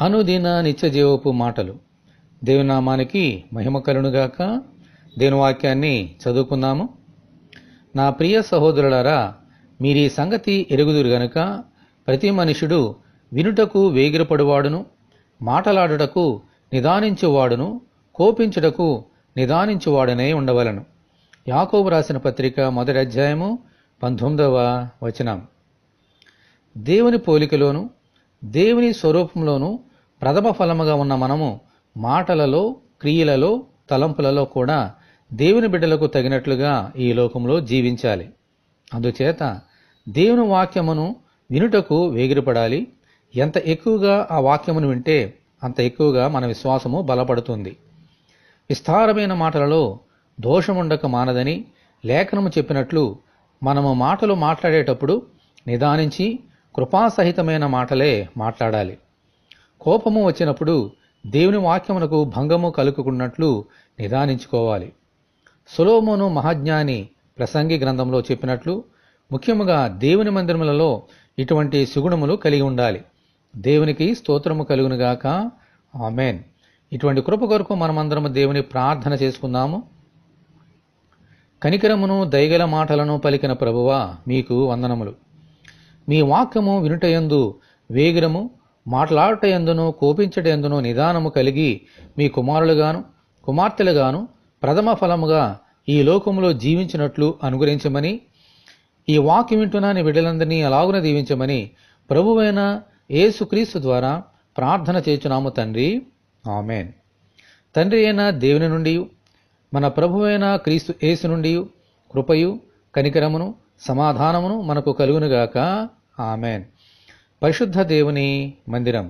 అనుదిన నిత్య జీవపు మాటలు. దేవుని నామానికి మహిమ కలుగునుగాక. దేవుని వాక్యాన్ని చదువుకుందాము. నా ప్రియ సహోదరులారా, మీరీ సంగతి ఎరుగుదురు గనుక ప్రతి మనుషుడు వినుటకు వేగిరపడువాడును, మాటలాడుటకు నిదానించువాడును, కోపించుటకు నిదానించువాడనే ఉండవలను. యాకోబు రాసిన పత్రిక 1వ అధ్యాయము 19వ వచనం. దేవుని పోలికలోను దేవుని స్వరూపంలోనూ ప్రథమ ఫలముగా ఉన్న మనము మాటలలో, క్రియలలో, తలంపులలో కూడా దేవుని బిడ్డలకు తగినట్లుగా ఈ లోకంలో జీవించాలి. అందుచేత దేవుని వాక్యమును వినుటకు వేగిరపడాలి. ఎంత ఎక్కువగా ఆ వాక్యమును వింటే అంత ఎక్కువగా మన విశ్వాసము బలపడుతుంది. విస్తారమైన మాటలలో దోషముండక మానదని లేఖనము చెప్పినట్లు మనము మాటలు మాట్లాడేటప్పుడు నిదానించి కృపాసహితమైన మాటలే మాట్లాడాలి. కోపము వచ్చినప్పుడు దేవుని వాక్యమునకు భంగము కలుగుకున్నట్లు నిదానించుకోవాలి. సొలొమోను మహాజ్ఞాని ప్రసంగి గ్రంథంలో చెప్పినట్లు ముఖ్యముగా దేవుని మందిరములలో ఇటువంటి సుగుణములు కలిగి ఉండాలి. దేవునికి స్తోత్రము కలుగునుగాక. ఆమేన్. ఇటువంటి కృప కొరకు మనమందరము దేవుని ప్రార్థన చేసుకుందాము. కనికరమును దయగల మాటలను పలికిన ప్రభువా, మీకు వందనములు. మీ వాక్యము వినుటయందు వేగిరము, మాట్లాడటయందును కోపించటయందును నిదానము కలిగి మీ కుమారులుగాను కుమార్తెలుగాను ప్రథమ ఫలముగా ఈ లోకములో జీవించినట్లు అనుగ్రహించమని, ఈ వాక్యం వింటున్న నీ బిడ్డలందరినీ అలాగున దీవించమని ప్రభువైన యేసుక్రీస్తు ద్వారా ప్రార్థన చేయుచున్నాము తండ్రి. ఆమేన్. తండ్రి అయిన దేవుని నుండి, మన ప్రభువైన క్రీస్తు యేసు నుండి కృపయు కనికరమును సమాధానమును మనకు కలుగునుగాక. ఆమేన్. పరిశుద్ధ దేవుని మందిరం.